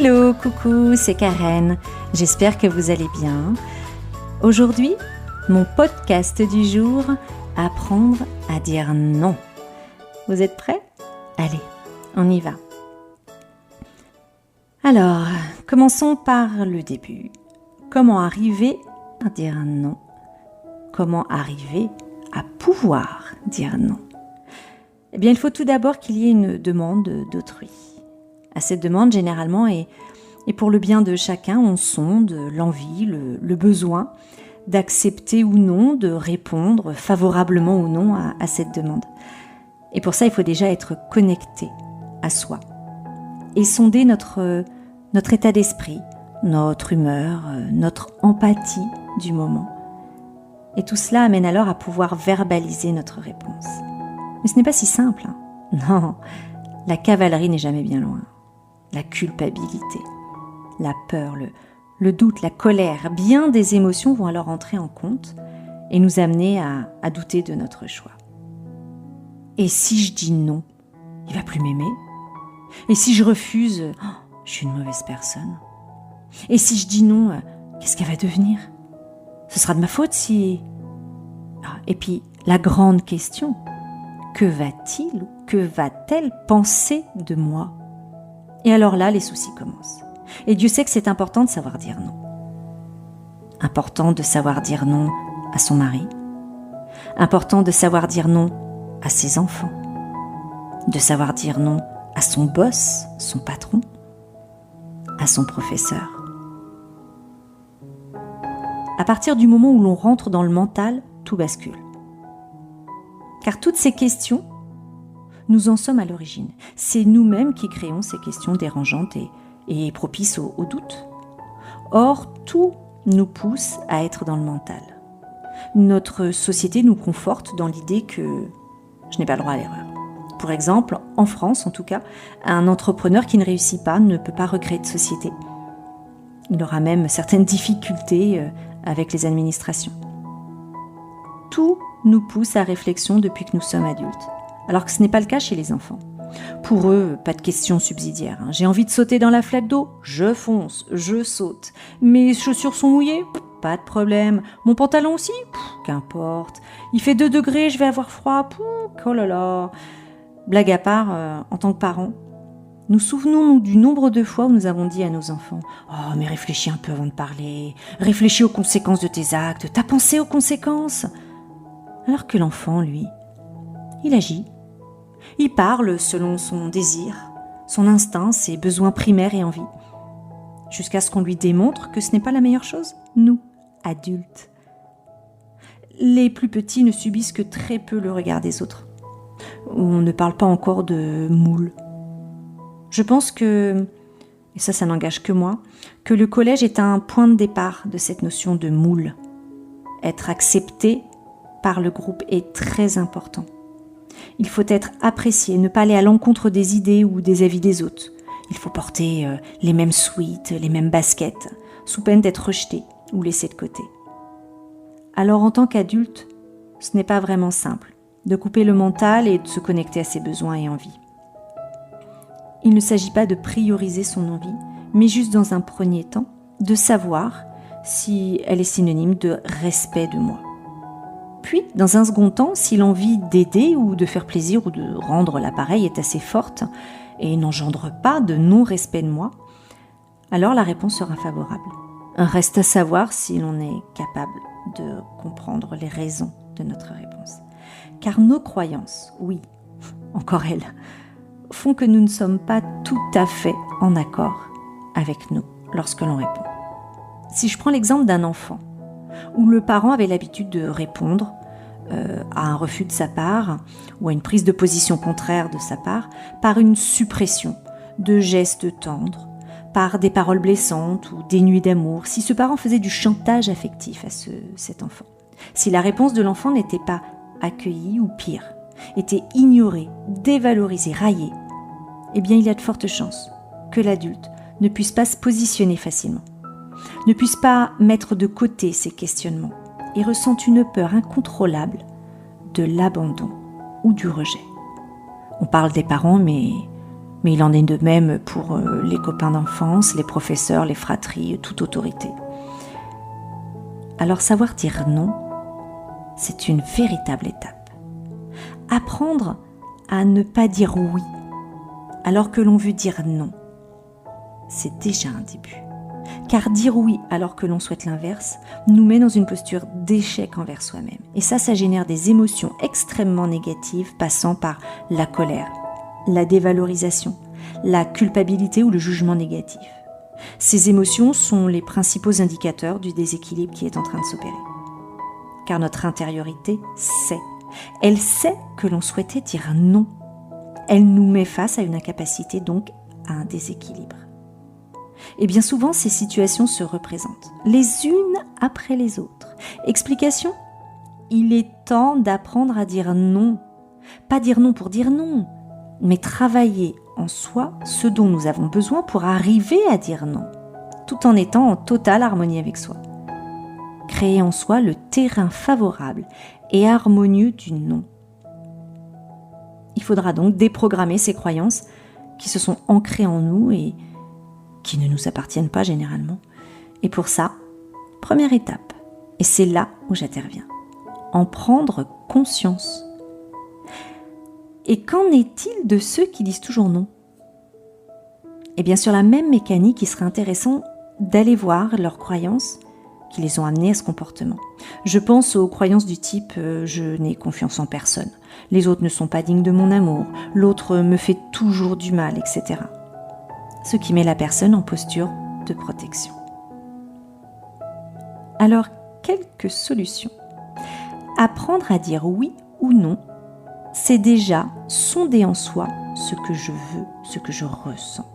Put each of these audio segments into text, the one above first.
Hello, coucou, c'est Karen. J'espère que vous allez bien. Aujourd'hui, mon podcast du jour, apprendre à dire non. Vous êtes prêts ? Allez, on y va. Alors, commençons par le début. Comment arriver à dire non ? Comment arriver à pouvoir dire non ? Eh bien, il faut tout d'abord qu'il y ait une demande d'autrui. À cette demande, généralement, et pour le bien de chacun, on sonde l'envie, le besoin d'accepter ou non, de répondre favorablement ou non à cette demande. Et pour ça, il faut déjà être connecté à soi et sonder notre état d'esprit, notre humeur, notre empathie du moment. Et tout cela amène alors à pouvoir verbaliser notre réponse. Mais ce n'est pas si simple. Non, la cavalerie n'est jamais bien loin. La culpabilité, la peur, le doute, la colère, bien des émotions vont alors entrer en compte et nous amener à douter de notre choix. Et si je dis non, il va plus m'aimer ? Et si je refuse, je suis une mauvaise personne. Et si je dis non, qu'est-ce qu'elle va devenir ? Ce sera de ma faute si... Et puis, la grande question, que va-t-il ou que va-t-elle penser de moi ? Et alors là, les soucis commencent. Et Dieu sait que c'est important de savoir dire non. Important de savoir dire non à son mari. Important de savoir dire non à ses enfants. De savoir dire non à son boss, son patron, à son professeur. À partir du moment où l'on rentre dans le mental, tout bascule. Car toutes ces questions, nous en sommes à l'origine. C'est nous-mêmes qui créons ces questions dérangeantes et propices au doute. Or, tout nous pousse à être dans le mental. Notre société nous conforte dans l'idée que je n'ai pas le droit à l'erreur. Pour exemple, en France en tout cas, un entrepreneur qui ne réussit pas ne peut pas recréer de société. Il aura même certaines difficultés avec les administrations. Tout nous pousse à réflexion depuis que nous sommes adultes. Alors que ce n'est pas le cas chez les enfants. Pour eux, pas de question subsidiaire. J'ai envie de sauter dans la flaque d'eau, je fonce, je saute. Mes chaussures sont mouillées, pas de problème. Mon pantalon aussi, qu'importe. Il fait 2 degrés, je vais avoir froid, oh là là. Blague à part, en tant que parents, nous souvenons-nous du nombre de fois où nous avons dit à nos enfants « Oh, mais réfléchis un peu avant de parler, réfléchis aux conséquences de tes actes, t'as pensé aux conséquences ?» Alors que l'enfant, lui, il agit. Il parle selon son désir, son instinct, ses besoins primaires et envies. Jusqu'à ce qu'on lui démontre que ce n'est pas la meilleure chose, nous, adultes. Les plus petits ne subissent que très peu le regard des autres. On ne parle pas encore de moule. Je pense que, et ça n'engage que moi, que le collège est un point de départ de cette notion de moule. Être accepté par le groupe est très important. Il faut être apprécié, ne pas aller à l'encontre des idées ou des avis des autres. Il faut porter les mêmes sweats, les mêmes baskets, sous peine d'être rejeté ou laissé de côté. Alors en tant qu'adulte, ce n'est pas vraiment simple de couper le mental et de se connecter à ses besoins et envies. Il ne s'agit pas de prioriser son envie, mais juste dans un premier temps, de savoir si elle est synonyme de respect de moi. Puis, dans un second temps, si l'envie d'aider ou de faire plaisir ou de rendre l'appareil est assez forte et n'engendre pas de non-respect de moi, alors la réponse sera favorable. Reste à savoir si l'on est capable de comprendre les raisons de notre réponse. Car nos croyances, oui, encore elles, font que nous ne sommes pas tout à fait en accord avec nous lorsque l'on répond. Si je prends l'exemple d'un enfant, où le parent avait l'habitude de répondre à un refus de sa part ou à une prise de position contraire de sa part par une suppression de gestes tendres, par des paroles blessantes ou dénuées d'amour, si ce parent faisait du chantage affectif à cet enfant, si la réponse de l'enfant n'était pas accueillie ou pire, était ignorée, dévalorisée, raillée, eh bien il y a de fortes chances que l'adulte ne puisse pas se positionner facilement, ne puisse pas mettre de côté ses questionnements et ressente une peur incontrôlable de l'abandon ou du rejet. On parle des parents, mais Mais il en est de même pour les copains d'enfance, les professeurs, les fratries, toute autorité. Alors savoir dire non, c'est une véritable étape. Apprendre à ne pas dire oui, alors que l'on veut dire non, c'est déjà un début. Car dire oui alors que l'on souhaite l'inverse nous met dans une posture d'échec envers soi-même. Et ça génère des émotions extrêmement négatives passant par la colère, la dévalorisation, la culpabilité ou le jugement négatif. Ces émotions sont les principaux indicateurs du déséquilibre qui est en train de s'opérer. Car notre intériorité sait. Elle sait que l'on souhaitait dire non. Elle nous met face à une incapacité, donc à un déséquilibre. Et bien souvent, ces situations se représentent, les unes après les autres. Explication ? Il est temps d'apprendre à dire non. Pas dire non pour dire non, mais travailler en soi ce dont nous avons besoin pour arriver à dire non, tout en étant en totale harmonie avec soi. Créer en soi le terrain favorable et harmonieux du non. Il faudra donc déprogrammer ces croyances qui se sont ancrées en nous et qui ne nous appartiennent pas généralement. Et pour ça, première étape, et c'est là où j'interviens, en prendre conscience. Et qu'en est-il de ceux qui disent toujours non ? Et bien sur la même mécanique, il serait intéressant d'aller voir leurs croyances qui les ont amenés à ce comportement. Je pense aux croyances du type « je n'ai confiance en personne », « les autres ne sont pas dignes de mon amour »,« l'autre me fait toujours du mal », etc. Ce qui met la personne en posture de protection. Alors, quelques solutions. Apprendre à dire oui ou non, c'est déjà sonder en soi ce que je veux, ce que je ressens.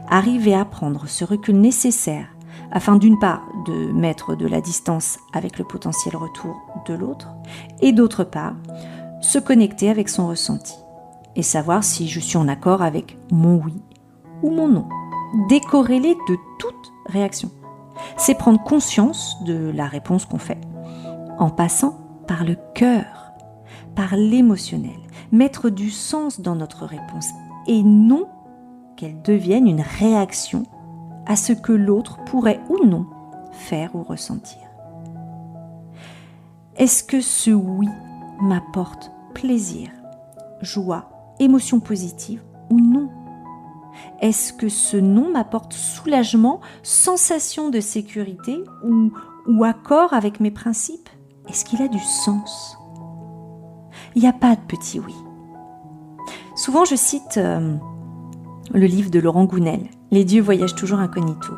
Arriver à prendre ce recul nécessaire afin d'une part de mettre de la distance avec le potentiel retour de l'autre et d'autre part se connecter avec son ressenti et savoir si je suis en accord avec mon oui ou mon non, décorrélé de toute réaction. C'est prendre conscience de la réponse qu'on fait en passant par le cœur, par l'émotionnel, mettre du sens dans notre réponse et non qu'elle devienne une réaction à ce que l'autre pourrait ou non faire ou ressentir. Est-ce que ce oui m'apporte plaisir, joie, émotion positive ou non ? Est-ce que ce non m'apporte soulagement, sensation de sécurité ou accord avec mes principes ? Est-ce qu'il a du sens ? Il n'y a pas de petit oui. Souvent, je cite le livre de Laurent Gounel, « Les dieux voyagent toujours incognito ».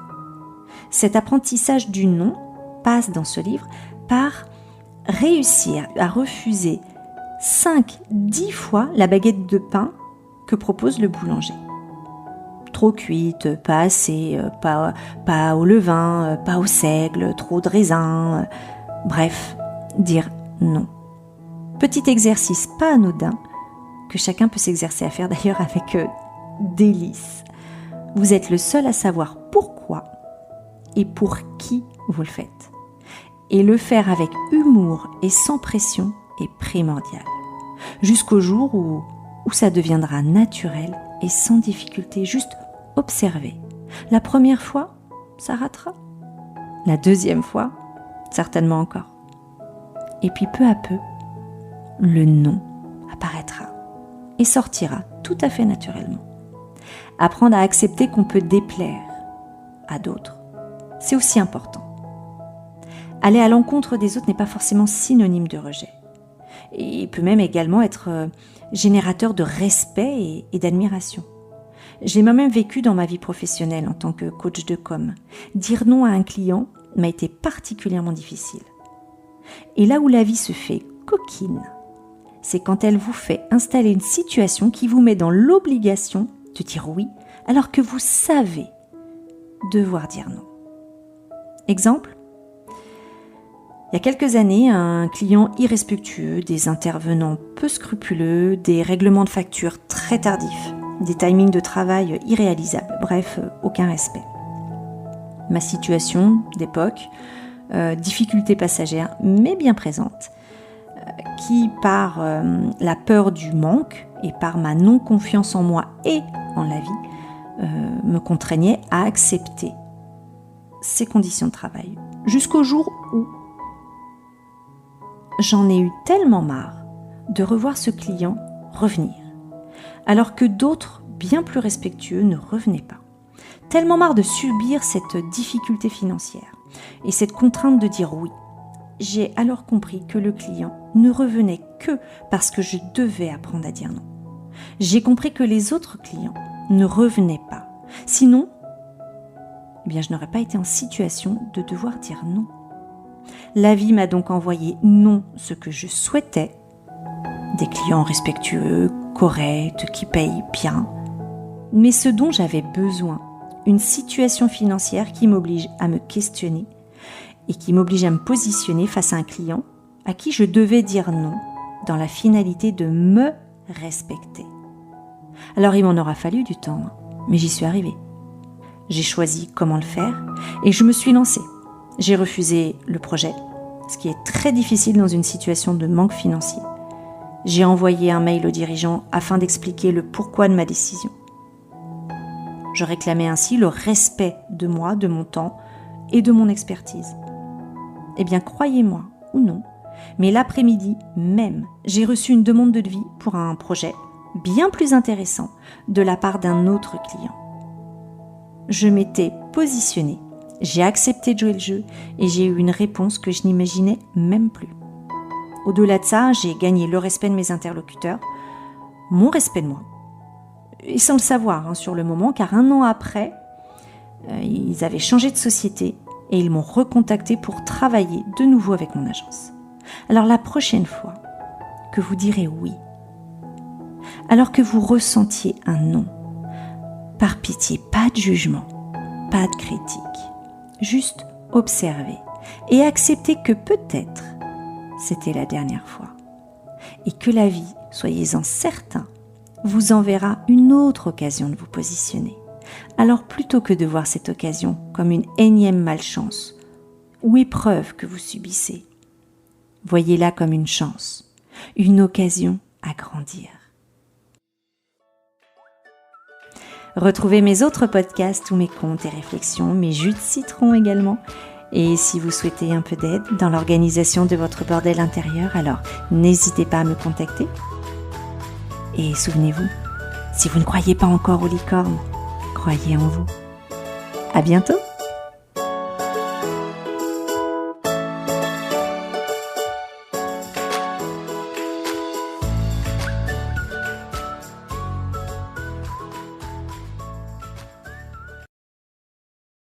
Cet apprentissage du non passe dans ce livre par réussir à refuser 5-10 fois la baguette de pain que propose le boulanger. Trop cuite, pas assez, pas au levain, pas au seigle, trop de raisin, bref, dire non. Petit exercice pas anodin que chacun peut s'exercer à faire d'ailleurs avec délice. Vous êtes le seul à savoir pourquoi et pour qui vous le faites. Et le faire avec humour et sans pression est primordial. Jusqu'au jour où ça deviendra naturel et sans difficulté, juste observer. La première fois, ça ratera. La deuxième fois, certainement encore. Et puis peu à peu, le non apparaîtra et sortira tout à fait naturellement. Apprendre à accepter qu'on peut déplaire à d'autres, c'est aussi important. Aller à l'encontre des autres n'est pas forcément synonyme de rejet. Et il peut même également être générateur de respect et d'admiration. J'ai moi-même vécu dans ma vie professionnelle en tant que coach de com. Dire non à un client m'a été particulièrement difficile. Et là où la vie se fait coquine, c'est quand elle vous fait installer une situation qui vous met dans l'obligation de dire oui, alors que vous savez devoir dire non. Exemple ? Il y a quelques années, un client irrespectueux, des intervenants peu scrupuleux, des règlements de factures très tardifs, des timings de travail irréalisables, bref, aucun respect. Ma situation d'époque, difficulté passagère, mais bien présente, qui par la peur du manque et par ma non-confiance en moi et en la vie me contraignait à accepter ces conditions de travail. Jusqu'au jour où j'en ai eu tellement marre de revoir ce client revenir, alors que d'autres, bien plus respectueux, ne revenaient pas. Tellement marre de subir cette difficulté financière et cette contrainte de dire oui. J'ai alors compris que le client ne revenait que parce que je devais apprendre à dire non. J'ai compris que les autres clients ne revenaient pas. Sinon, je n'aurais pas été en situation de devoir dire non. La vie m'a donc envoyé non ce que je souhaitais, des clients respectueux, corrects, qui payent bien, mais ce dont j'avais besoin, une situation financière qui m'oblige à me questionner et qui m'oblige à me positionner face à un client à qui je devais dire non dans la finalité de me respecter. Alors il m'en aura fallu du temps, mais j'y suis arrivée. J'ai choisi comment le faire et je me suis lancée. J'ai refusé le projet, ce qui est très difficile dans une situation de manque financier. J'ai envoyé un mail au dirigeant afin d'expliquer le pourquoi de ma décision. Je réclamais ainsi le respect de moi, de mon temps et de mon expertise. Croyez-moi ou non, mais l'après-midi même, j'ai reçu une demande de devis pour un projet bien plus intéressant de la part d'un autre client. Je m'étais positionnée, j'ai accepté de jouer le jeu et j'ai eu une réponse que je n'imaginais même plus. Au-delà de ça, j'ai gagné le respect de mes interlocuteurs, mon respect de moi, et sans le savoir sur le moment, car 1 an après, ils avaient changé de société et ils m'ont recontacté pour travailler de nouveau avec mon agence. Alors la prochaine fois que vous direz oui, alors que vous ressentiez un non, par pitié, pas de jugement, pas de critique, juste observez et acceptez que peut-être c'était la dernière fois et que la vie, soyez-en certains, vous enverra une autre occasion de vous positionner. Alors plutôt que de voir cette occasion comme une énième malchance ou épreuve que vous subissez, voyez-la comme une chance, une occasion à grandir. Retrouvez mes autres podcasts ou mes contes et réflexions, mes jus de citron également. Et si vous souhaitez un peu d'aide dans l'organisation de votre bordel intérieur, alors n'hésitez pas à me contacter. Et souvenez-vous, si vous ne croyez pas encore aux licornes, croyez en vous. À bientôt!